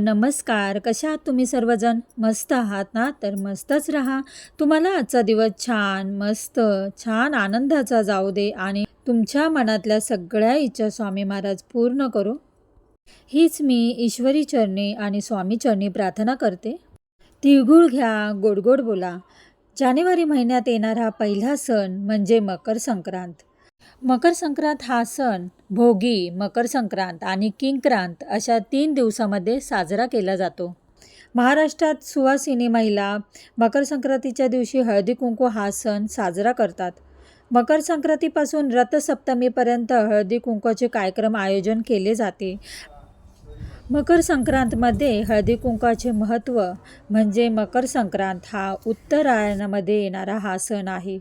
नमस्कार. कशा आहात तुम्ही सर्वजण? मस्त आहात ना? तर मस्तच राहा. तुम्हाला आजचा दिवस छान, मस्त, छान आनंदाचा जाऊ दे आणि तुमच्या मनातल्या सगळ्या इच्छा स्वामी महाराज पूर्ण करो. हीच मी ईश्वरी चरणी आणि स्वामी चरणी प्रार्थना करते. तिळगुळ घ्या, गोड गोड बोला. जानेवारी महिन्यात येणारा पहिला सण म्हणजे मकर संक्रांत. मकर संक्रांत हा सण भोगी, मकर संक्रांत आणि किंक्रांत अशा 3 दिवसामध्ये साजरा केला जातो. महाराष्ट्रात सुवासिनी महिला मकर संक्रांतीच्या दिवशी हळदी कुंकू हा सण साजरा करतात. मकर संक्रांतीपासून रथसप्तमीपर्यंत हळदी कुंकूचे कार्यक्रम आयोजन केले जाते. मकर संक्रांतमध्ये हळदी कुंकवाचे महत्त्व म्हणजे मकर संक्रांत हा उत्तरायणामध्ये येणारा हा सण आहे.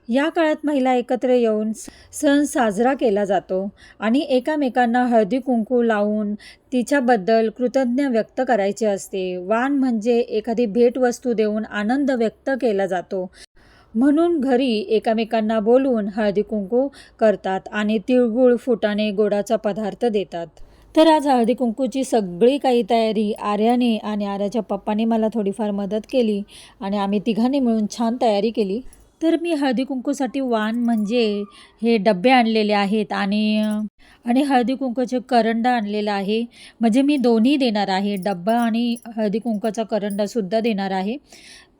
या काळात महिला एकत्र येऊन सण साजरा केला जातो आणि एकामेकांना हळदी कुंकू लावून तिच्याबद्दल कृतज्ञ व्यक्त करायचे असते. वाण म्हणजे एखादी भेटवस्तू देऊन आनंद व्यक्त केला जातो. म्हणून घरी एकामेकांना बोलवून हळदी कुंकू करतात आणि तिळगुळ, फुटाणे, गोडाचा पदार्थ देतात. तर आज हळदी कुंकूची सगळी काही तयारी आर्याने आणि आर्याच्या पप्पाने मला थोडीफार मदत केली आणि आम्ही तिघांनी मिळून छान तयारी केली. तर मी हळदी कुंकूसाठी वाण म्हणजे हे डबे आणलेले आहेत आणि हळदी कुंकूचे करंडा आणलेला आहे. म्हणजे मी दोन्ही देणार आहे, डब्बा आणि हळदी कुंकूचा करंडासुद्धा देणार आहे.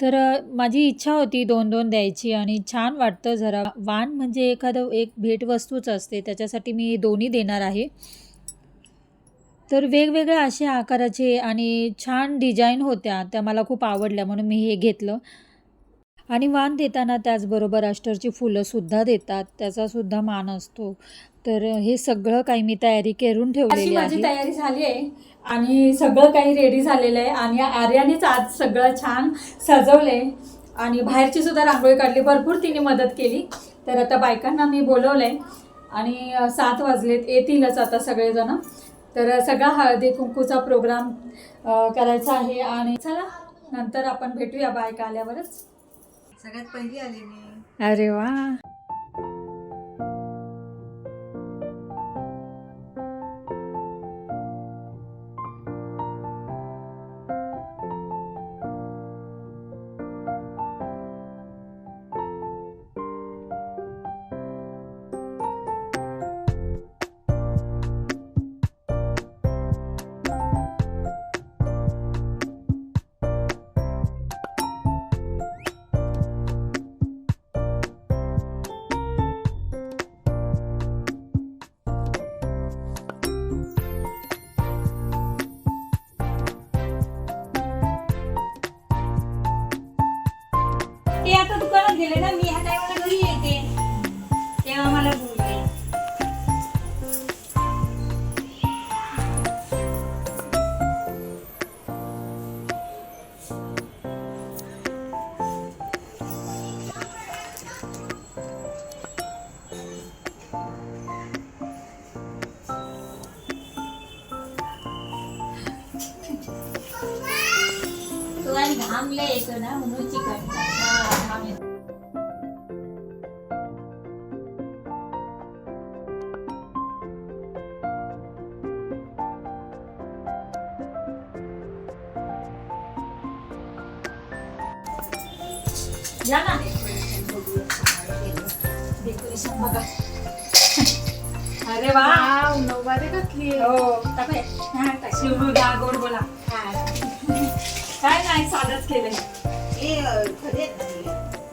तर माझी इच्छा होती 2-2 द्यायची आणि छान वाटतं जरा. वाण म्हणजे एक भेटवस्तूच असते, त्याच्यासाठी मी दोन्ही देणार आहे. तर वेगवेगळ्या अशा आकाराचे आणि छान डिझाईन होत्या, त्या मला खूप आवडल्या म्हणून मी हे घेतलं. आणि वाण देताना त्याचबरोबर अष्टरची फुलंसुद्धा देतात, त्याचासुद्धा मान असतो. तर हे सगळं काही मी तयारी करून ठेवलेली आहे. माझी तयारी झाली आहे आणि सगळं काही रेडी झालेलं आहे आणि आर्यानेच आज सगळं छान सजवलं आहे आणि बाहेरची सुद्धा रांगोळी काढली, भरपूर तिने मदत केली. तर आता बायकांना मी बोलवलं आहे आणि 7 वाजलेत, येतीलच आता सगळेजण. तर सगळा हळदी कुंकूचा प्रोग्राम करायचा आहे आणि चला नंतर आपण भेटूया बायका आल्यावरच. सगळ्यात पहिली आले मी. अरे वा. ते आता दुकानात गेले ना, मी ह्या टायमाला घरी येते तेव्हा मला बोलले. तो आणि घामले येतो ना म्हणून चिकन घाम येतो. या ना डेकोरेशन बघा. अरे वा. नऊवारी घातली. हो टाकाय. शिवरू द्या, गोड बोला. काय नाही, साधंच केलंय.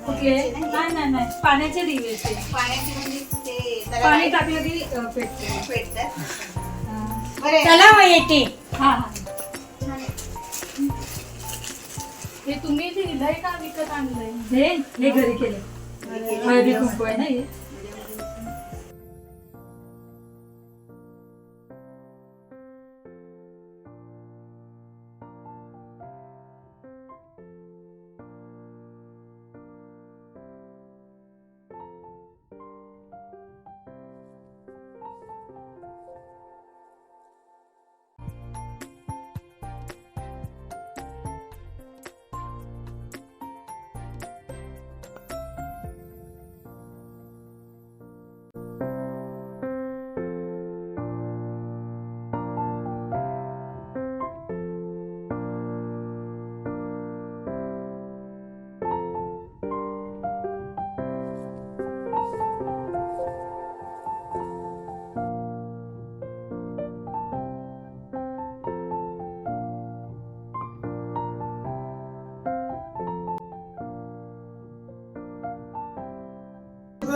कुठले? नाही, पाण्याचे दिवे ते. पाणी टाकलं की पेटतं. चला मग येते. हा. हे तुम्ही दिलंय का विकत आणलंय? हे घरी केले. हळदी कुंकू आहे ना हे.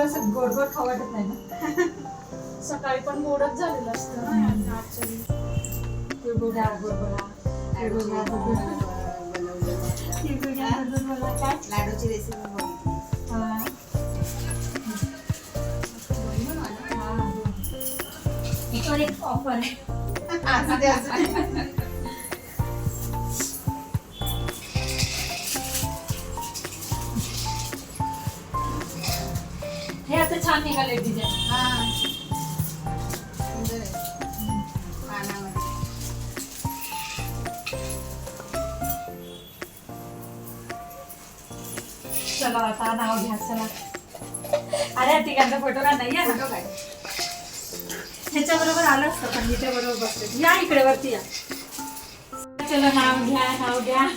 असं गोड गोड खाऊ वाटत नाही ना. सकाळी पण गोडच झालेलं असतं ना आजच्या दिवशी. तिळगुळ घ्या, गोड बोला. तिळगुळ घ्या, गोड बोला. तिळगुळ घ्या, गोड गोड बोला. काय? लाडूची रेसिपी बघितली. हा. याच्यावर एक ऑफर आहे. असू दे, असू दे. हे आता छान निघाले डिझाईन. हा. सुंदर आहे. पानामध्ये. चला आता नाव घ्या. चला अरे तिघांचा फोटो का नाही फोटो काढ. ह्याच्या बरोबर आलं असतं पण हिच्या बरोबर बसले. या इकडे वरती या. चला नाव घ्या, नाव घ्या.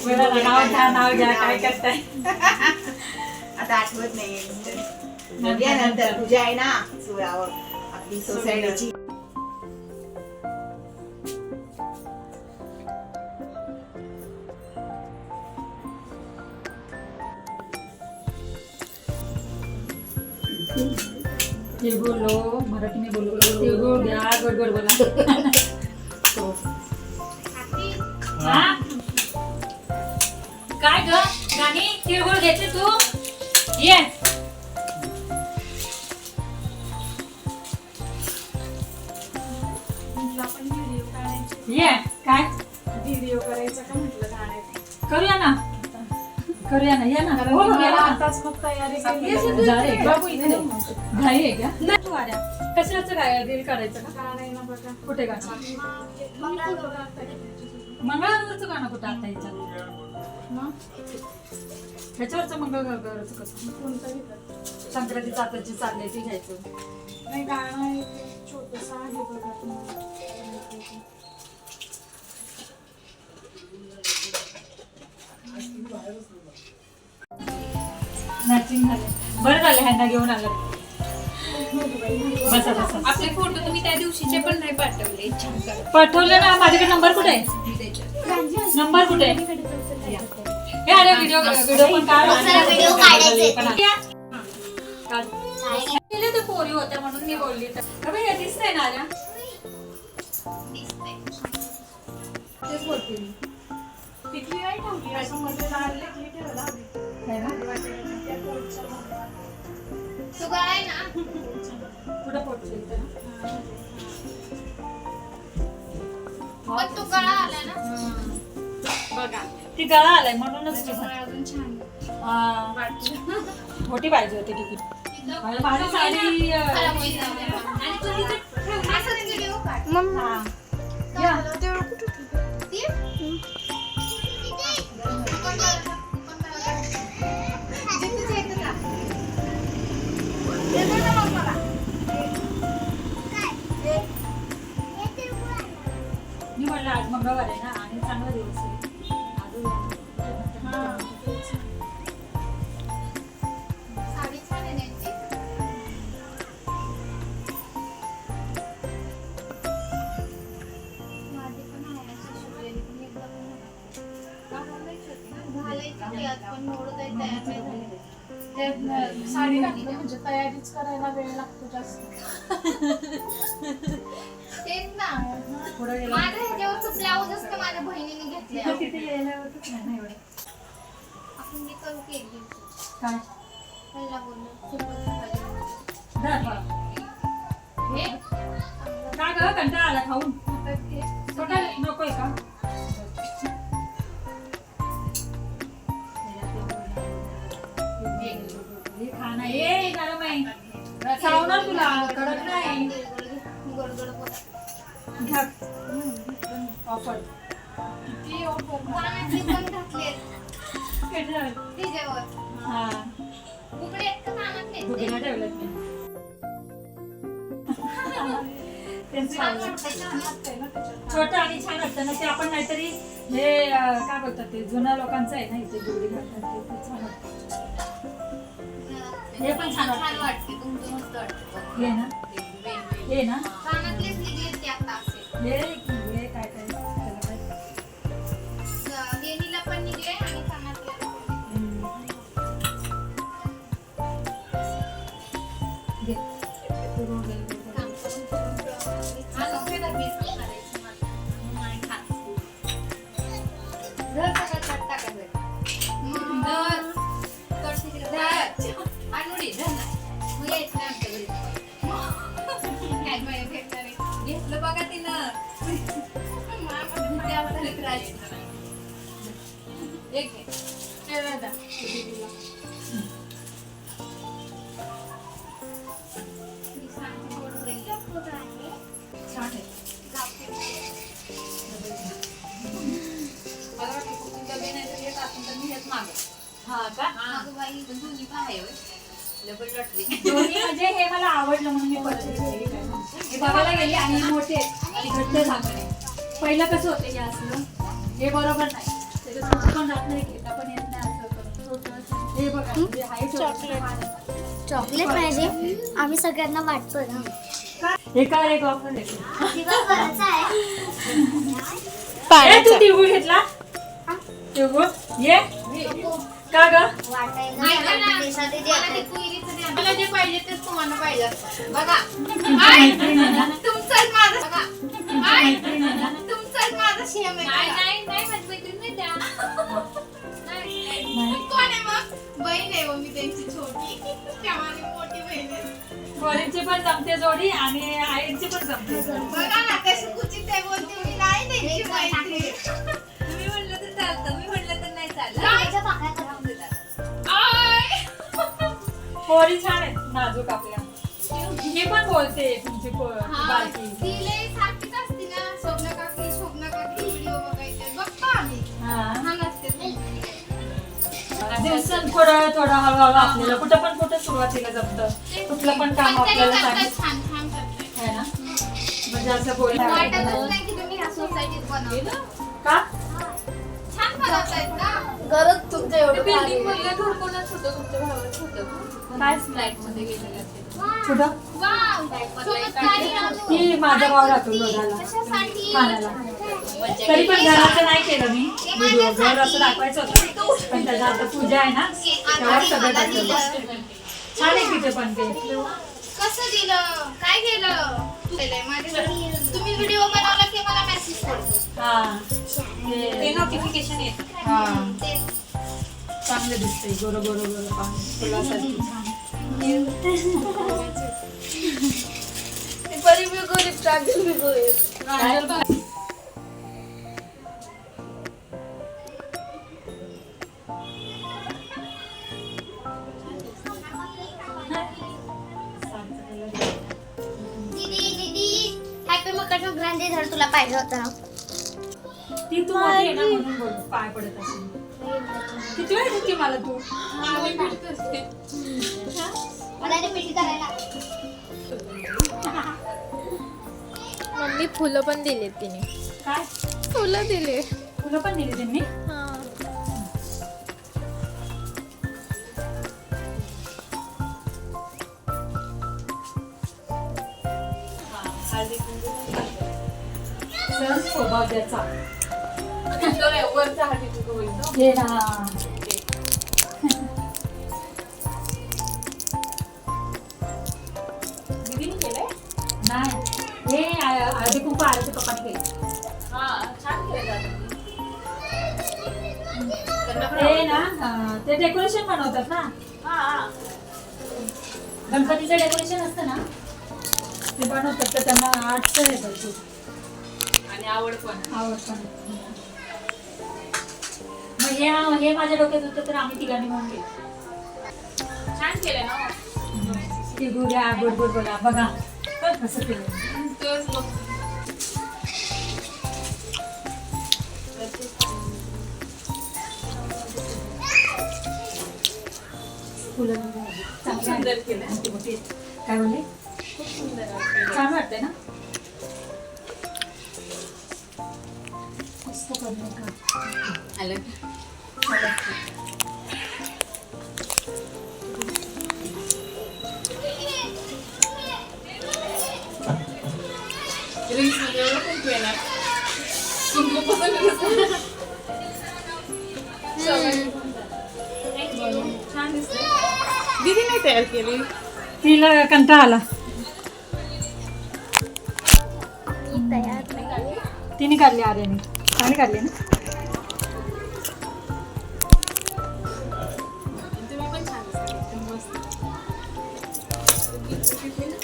बरं नाव घ्या, नाव घ्या. काय करताय? आता आठवत नाहीये. बघूया नंतर. पूजा आहे ना सोळावर आपली सोसायटीची. तिळगुळ लो मराठी में बोलो. तिळगुळ घ्या, गोड गोड बोला. हा? काय ग राणी, तिळगुळ घेते तू? ये. म्हटलं आपण व्हिडिओ काढायचे. ये काय व्हिडिओ करायचा का म्हटलं गाण्याचा. करूया ना, करूया ना. या ना. कारण हो, की हो, मला या ना. आताच मग तयारी केली. जा रे. बाबू इथे घाई आहे का? तू आल्या. कशाचं काय रील काढायचं का? काढायला बघा. कुठे गाणं? मंगळागौरचं गाणं कुठं आता ह्याच्यात? ह्याच्यावरचं मंगळागौरचं कसं? कोणतं घेतलं? संक्रांतीचं आताची चाललंय ते घ्यायचं. नाही गाणं आहे ते छोटंसं आहे बघा तुम्हाला. मॅचिंग झाले. बरं झालं ह्यांना घेऊन आलं. बसा बसा. आपले फोटो तुम्ही त्या दिवशीचे पण नाही पाठवले. छान कर. पाठवलं ना. माझ्याकडे नंबर कुठे आहे? नंबर कुठे आहे? हे अरे व्हिडिओ पण काढ. व्हिडिओ काढायचे. काढ. केले तर पोरी होत्या म्हणून मी बोलली तर. अबे हे दिसतंय ना आल्या? तेच बोलते मी. टिकली नाही ठेवली असं मध्ये लाल लेखली ठेवला आधी. है ना? त्या पोटच्या मध्ये. तू काय ना कुठं पोटचं इथं ना? पण तू गळा आला ना. बघा ती गळा आलाय म्हणूनच ती त्याच्यामुळे अजून छान हा. वाटलं. मोठी पाहिजे होती तिकीट. माझी साडी खराब होईल ना. आणि तू तिथे असंच व्हिडिओ काढ. हा. या. ती? जिथेच येतं का? देतो ना मग मला. मी म्हणलं आज मंगळवार आहे ना आणि चांगला दिवस आहे. अजून साडी छान आहे त्यांची. माझी पण आहे अशी शिवलेली, पण एकदम घालायची ती आज पण मोडू दे तयार नाही झाली. ते साडी घातलं म्हणजे तयारीच करायला वेळ लागतो जास्त. तेच ना. पुढे गेलं. माझं ह्याच्यावरचं ब्लाऊज असतं माझ्या बहिणीने घेतले. तिथे यायला होतच नाही ना एवढं. आपण मी करू की एक दिवशी. काय? पहिला बोललो सिंपलचं पाहिजे. धर बाळा. हे काय गं कंटाळा आला खाऊन? छोटा नकोय का? हे खा ना. ये गरम आहे. चावणार तुला. कडक नाही. गोड बोला. घ्या. ऑफर. किती ऑफर. गाण्यातले पण घातलेत किती झाले? तिच्यावर. हा. उघडे आहेत का कानातले? बुगीला ठेवलेत मी. त्यांचं छान आवडलं. वाटतंय ना. असते ना त्याच्यात. छोटं आणि छान वाटतं ना. ते आपण काहीतरी हे काय बोलतात ते जुन्या लोकांचं आहे ना इथे बुगडी घालतात ते छान वाटतं. हे पण छान वाटतं. छान वाटते. तुमचं मस्त वाटतं. हे ना. हे ना. कानातलेच निघलेत ते आता असे. हे काय काय त्याला काय? वेणीला पण निघले आणि कानातले पण. घे. घेतलं बघा तिनं एक घे. हे दादा, दीदीला. छान आहे. मला वाटलं कुकिंग डबे नाही तर हे टाकून तर मी हेच मागं. हा का? पण दोन्ही पण आहे होय. Double lottery. दोन्ही म्हणजे हे मला आवडलं म्हणून मी परत घेतली. हे बघायला गेली आणि हे मोठे आहेत आणि घट्ट झाकण आहे. पहिलं कसं होतं हे असलं, हे बरोबर नाही. त्याच्यात कुठं पण राहत नाही, घेता पण येत नाही असं करून. हे बघा, म्हणजे आहे चॉकलेट. चॉकलेट पाहिजे आम्ही सगळ्यांना वाटतो ना. हे काय रे गॉफर आहे? दिवसभराचा आहे. ए, तू तिळगुळ घेतला? तिळगुळ? ये. का ग? वाटायला देशात येते आता. मला जे पाहिजे तेच तुम्हाला पाहिजे असतं. बघा मैत्रीण आहे ना? तुमचाच माझा बघा तुमचाच माझा शेम आहे. नाही माझी मैत्रीण नाही त्या. कोण आहे मग? बहीण आहे मग मी त्यांची छोटी. त्यामुळे मोठी बहीण आहे. पोरींची पण जमते जोडी आणि आईची पण जमते जोडी. बघा ना कशी कुचित आहे बोलते मी. नाही त्यांची मैत्री. तुम्ही म्हणलं तर चालतं, मी म्हणलं तर नाही चालत. त्याच्या पाकळ्यात राहून देतात. पोरी छान आहेत नाजूक आपल्या. ही पण बोलते तुमची बारकी. तिले सारखीच असते ना. शोभना काकी व्हिडिओ बघायचे बघतो आम्ही. हा. छान असते ती. दिवसात थोडं हळूहळू आपल्याला कुठं सुरुवातीला जमतं. कुठलं पण काम पण तरी आपल्याला करतात, सांगितलं छान करतात. आहे ना, म्हणजे असं बोलायला वाटतच नाही की तुम्ही ह्या सोसायटीत बनवलं. का? छान बनवतायत ना. गरज तुमच्या एवढं बिल्डिंग मधलं घर कोणाच होतं? तुमच्या भावाचं होतं का? काय फ्लॅट मध्ये गेलेलं ते. कुठं? वाव. चमत्कारी राहतो. ती माझा भाव राहतो लोढाला कशासाठी? खाण्याला. तरी पण घराचं नाही केलं मी व्हिडिओ. घर असं दाखवायचं होतं पण त्याच्या आता पूजा आहे ना तेव्हा सगळं टाकलं. छान आहे तिथे पण ते. कसं दिलं? काय केलं? केलंय माझ्याकडे. तुम्ही व्हिडिओ बनवला की मला मेसेज पडतो. हा ते ते नोटिफिकेशन येतं. हा ते चांगलं दिसतंय. गोरं पाणी फुलासारखी छान. दीदी हॅपी मकर संक्रांती धड तुला पाहिजे होतं ना. ती तू मोठी आहे ना म्हणून बोल पाय पडत असेल. किती वेळ देते मला तू? आम्ही भेटत असते. मला ते पिठी करायला. मम्मी फुलं पण दिलेत तिने. काय फुलं दिले. फुलं पण दिली त्यांनी? सण स्वभाव त्याचा. वरचा हाती तुझं होईल. हे ना दीदीने केलंय? नाही, हे हळदी कुंकू आरती पप्पाने केलं. हा, छान केलं. ते ना ते डेकोरेशन बनवतात ना. गणपतीचं डेकोरेशन असतं ना ते बनवतात तर त्यांना आर्टचं येतं खूप आणि आवड पण. आवड पण. मग हे माझ्या डोक्यात होतं तर आम्ही तिघांनी म्हणून केलं. छान केलं ना. तिघुऱ्या गोड बोला बघा कसं केलं. तोच बघ. फुलं सुंदर केलं. काय म्हणले? खूप सुंदर वाटतं. छान वाटतंय ना. मस्त करून का आलं. रील्स मध्ये एवढं कुंकू येणार. कुंकू पसंत छान दिसतंय. दीदी नाही तयार केली. तिला कंटाळा आला. तयार नाही. तिने काढली आर्याने. आम्ही काढली ना.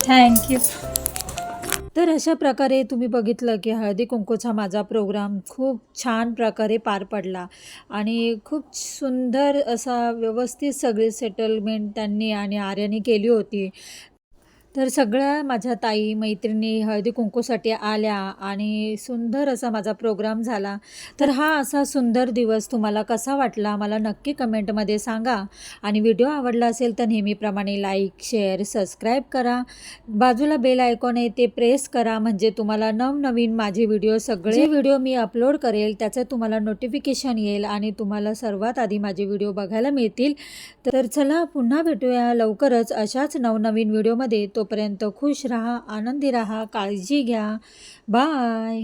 थँक्यू. तर अशा प्रकारे तुम्ही बघितलं की हळदी कुंकूचा माझा प्रोग्राम खूप छान प्रकारे पार पडला आणि खूप सुंदर असा व्यवस्थित सगळी सेटलमेंट त्यांनी आणि आर्याने केली होती. तर सगळ्या माझ्या ताई मैत्रिणी हळदी कुंकूसाठी आल्या आणि सुंदर असा माझा प्रोग्राम झाला. तर हा असा सुंदर दिवस तुम्हाला कसा वाटला मला नक्की कमेंटमध्ये सांगा. आणि व्हिडिओ आवडला असेल तर नेहमीप्रमाणे लाईक शेअर सबस्क्राईब करा. बाजूला बेल आयकॉन आहे ते प्रेस करा म्हणजे तुम्हाला नवनवीन माझे व्हिडिओ सगळे व्हिडिओ मी अपलोड करेल त्याचं तुम्हाला नोटिफिकेशन येईल आणि तुम्हाला सर्वात आधी माझे व्हिडिओ बघायला मिळतील. तर चला पुन्हा भेटूया लवकरच अशाच नवनवीन व्हिडिओमध्ये. तोपर्यंत खुश राहा आनंदी राहा काळजी घ्या. बाय.